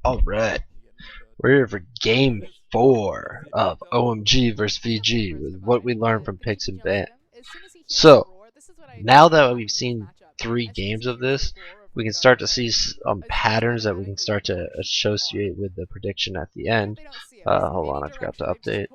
Alright, we're here for game 4 of OMG vs VG with what we learned from picks and ban. So, now that we've seen 3 games of this, we can start to see some patterns that we can start to associate with the prediction at the end. Hold on, I forgot to update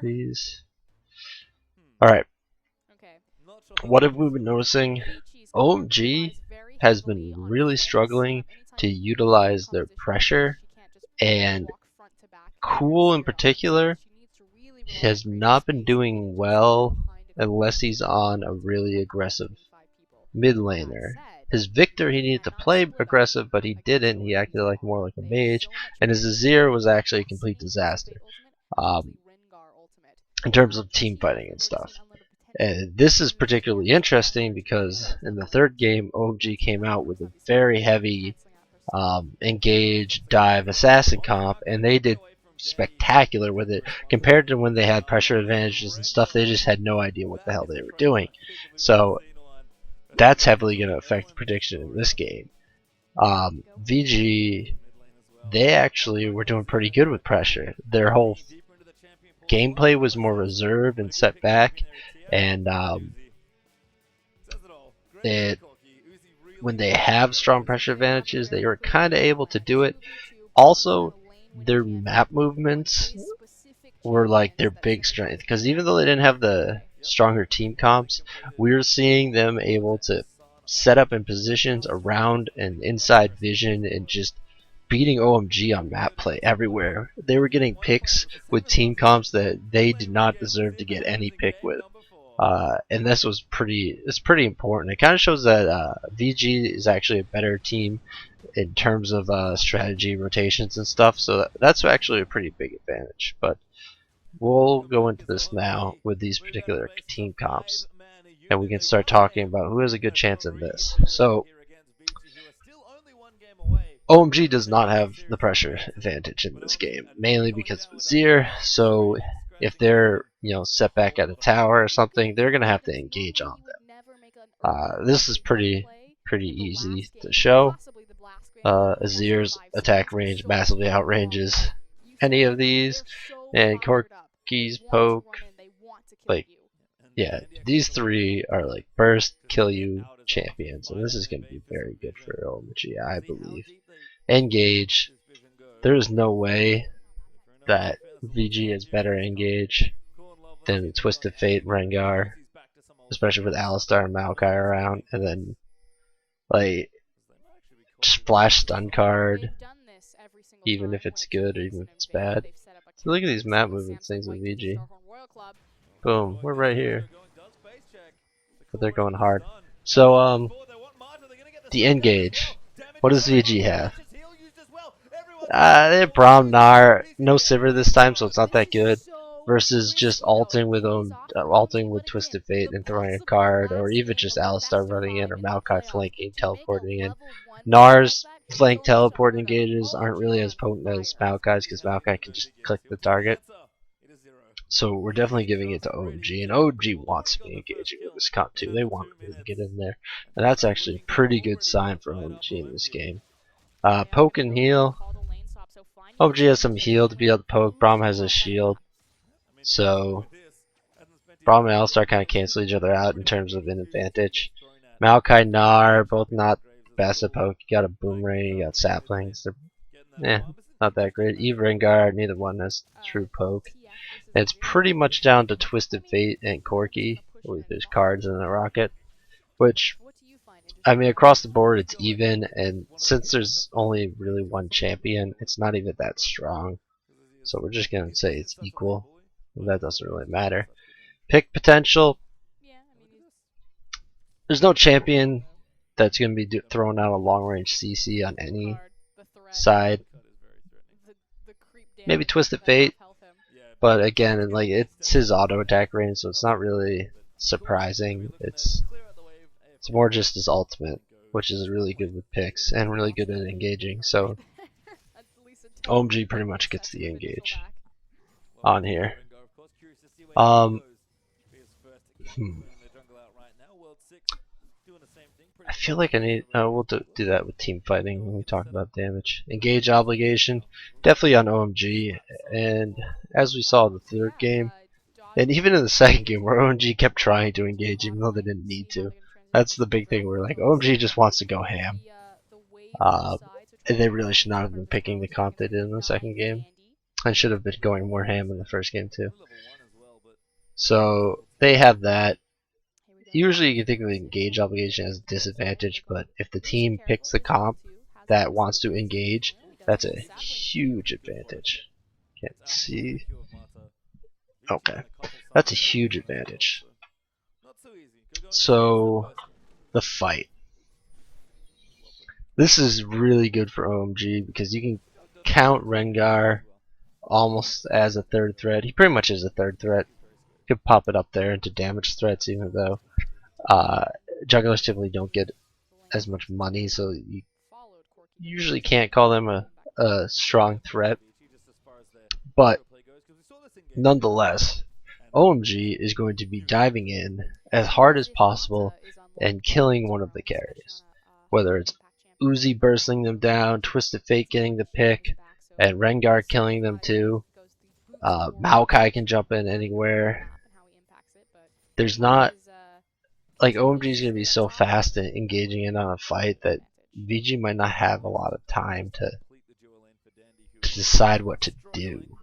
these. Alright, what have we been noticing? OMG has been really struggling to utilize their pressure, and Cool in particular has not been doing well unless he's on a really aggressive mid laner. His Victor, he needed to play aggressive, but he didn't. He acted like more like a mage, and his Azir was actually a complete disaster in terms of team fighting and stuff. And this is particularly interesting because in the third game, OMG came out with a very heavy engage, dive, assassin comp, and they did spectacular with it compared to when they had pressure advantages and stuff. They just had no idea what the hell they were doing. So that's heavily going to affect the prediction in this game. VG, they actually were doing pretty good with pressure. Their whole gameplay was more reserved and set back, and when they have strong pressure advantages, they were kind of able to do it. Also, their map movements were like their big strength, because even though they didn't have the stronger team comps, we were seeing them able to set up in positions around and inside vision and just beating OMG on map play everywhere. They were getting picks with team comps that they did not deserve to get any pick with. And this was pretty important. It kind of shows that VG is actually a better team in terms of strategy, rotations, and stuff. So that's actually a pretty big advantage. But we'll go into this now with these particular team comps, and we can start talking about who has a good chance in this. So OMG does not have the pressure advantage in this game, mainly because of Azir. So if they're set back at a tower or something, they're gonna have to engage on them. This is pretty easy to show. Azir's attack range massively outranges any of these, and Corki's poke, like, yeah, these three are like burst, kill you champions, and this is going to be very good for OMG, I believe. Engage, there is no way that VG has better engage than Twisted Fate Rengar, especially with Alistar and Maokai around, and then like splash stun card, even if it's good or even if it's bad. So look at these map movements things with VG. Boom, we're right here. But they're going hard. So the engage. What does VG have? They have Braum, Gnar, no Sivir this time, so it's not that good. Versus just ulting with Twisted Fate and throwing a card, or even just Alistar running in, or Maokai flanking, teleporting in. Gnar's flank teleport engages aren't really as potent as Maokai's, because Maokai can just click the target. So we're definitely giving it to OMG, and OMG wants to be engaging with this comp too. They want to get in there, and that's actually a pretty good sign for OMG in this game. Poke and heal. OMG has some heal to be able to poke. Braum has a shield. So Braum and Alistar kind of cancel each other out in terms of an advantage. Maokai, Gnar, both not best at poke. You got a boomerang, you got saplings. They're not that great. Eve, Rengar, neither one has true poke. And it's pretty much down to Twisted Fate and Corki with his cards and a rocket. Which, I mean, across the board it's even, and since there's only really one champion, it's not even that strong. So we're just going to say it's equal. That doesn't really matter. Pick potential. There's no champion that's going to be throwing out a long range CC on any side. Maybe Twisted Fate, but again, like, it's his auto attack range, so it's not really surprising. It's more just his ultimate, which is really good with picks and really good at engaging. So OMG pretty much gets the engage on here. I feel like I need. We'll do that with team fighting when we talk about damage. Engage obligation, definitely on OMG, and as we saw in the third game, and even in the second game, where OMG kept trying to engage even though they didn't need to. That's the big thing. Where like OMG just wants to go ham, uh, and they really should not have been picking the comp they did in the second game. And should have been going more ham in the first game too. So they have that. Usually you can think of the engage obligation as a disadvantage, but if the team picks the comp that wants to engage, that's a huge advantage. Can't see. Okay. That's a huge advantage. So, the fight. This is really good for OMG because you can count Rengar almost as a third threat. He pretty much is a third threat. You could pop it up there into damage threats even though jugglers typically don't get as much money, so you usually can't call them a strong threat. But nonetheless, OMG is going to be diving in as hard as possible and killing one of the carries. Whether it's Uzi bursting them down, Twisted Fate getting the pick, and Rengar killing them too. Maokai can jump in anywhere. There's not like OMG is going to be so fast and engaging in on a fight that VG might not have a lot of time to decide what to do.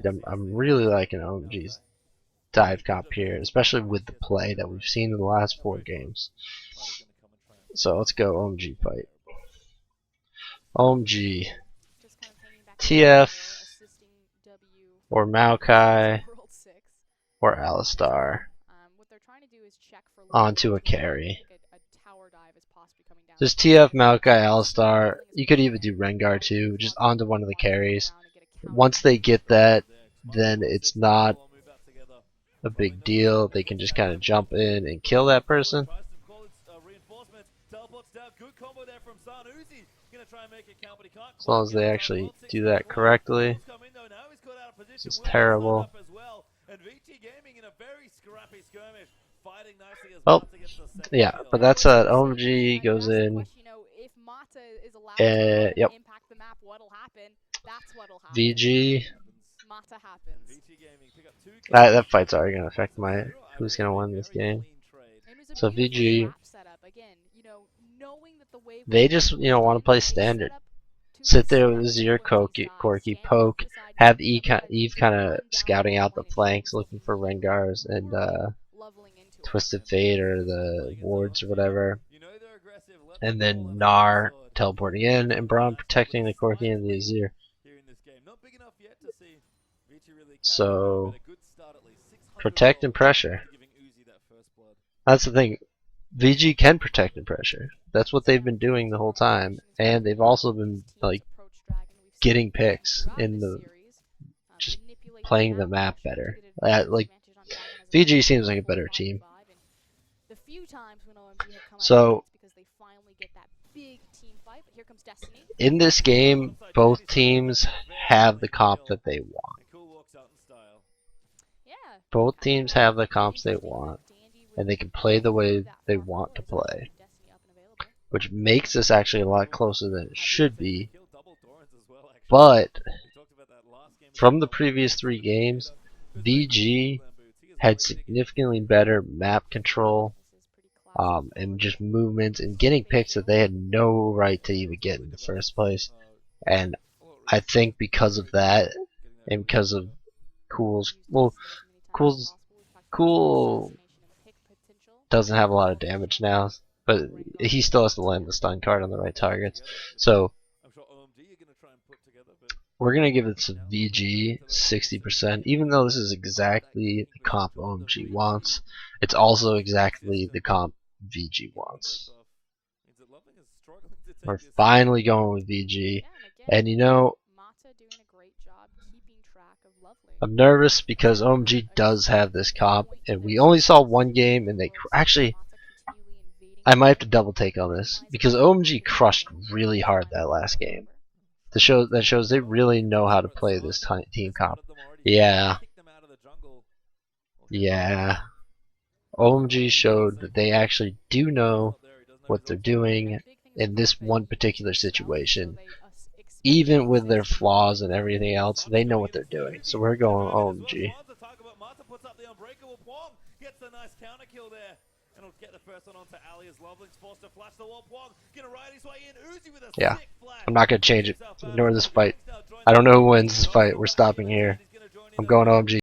I'm really liking OMG's dive comp here, especially with the play that we've seen in the last 4 games. So let's go OMG fight. OMG. TF or Maokai or Alistar onto a carry. Just TF, Maokai, Alistar. You could even do Rengar too, just onto one of the carries. Once they get that, then it's not a big deal. They can just kind of jump in and kill that person. As long as they actually do that correctly. This is terrible. Oh, yeah, but that's OMG goes in. Yep. VG. That fight's already gonna affect my who's gonna win this game. So VG, they just want to play standard. Sit there with Azir, Corki, poke, have Eve kind of scouting out the flanks, looking for Rengars and Twisted Fate or the wards or whatever, and then Gnar teleporting in, and Braum protecting the Corki and the Azir. So protect and pressure. That's the thing. VG can protect and pressure. That's what they've been doing the whole time, and they've also been like getting picks in the just playing the map better. Like VG seems like a better team. So in this game, both teams have the comp that they want. Both teams have the comps they want, and they can play the way they want to play, which makes this actually a lot closer than it should be. But from the previous 3 games, VG had significantly better map control and just movements and getting picks that they had no right to even get in the first place. And I think because of that, and because of Cool doesn't have a lot of damage now, but he still has to land the stun card on the right targets. So we're going to give it to VG 60%, even though this is exactly the comp OMG wants. It's also exactly the comp VG wants. We're finally going with VG, and I'm nervous because OMG does have this comp, and we only saw 1 game, and they actually, I might have to double take on this because OMG crushed really hard that last game. That shows they really know how to play this team comp. Yeah. OMG showed that they actually do know what they're doing in this one particular situation. Even with their flaws and everything else, they know what they're doing. So we're going OMG. Yeah, I'm not going to change it. Ignore this fight. I don't know who wins this fight. We're stopping here. I'm going OMG.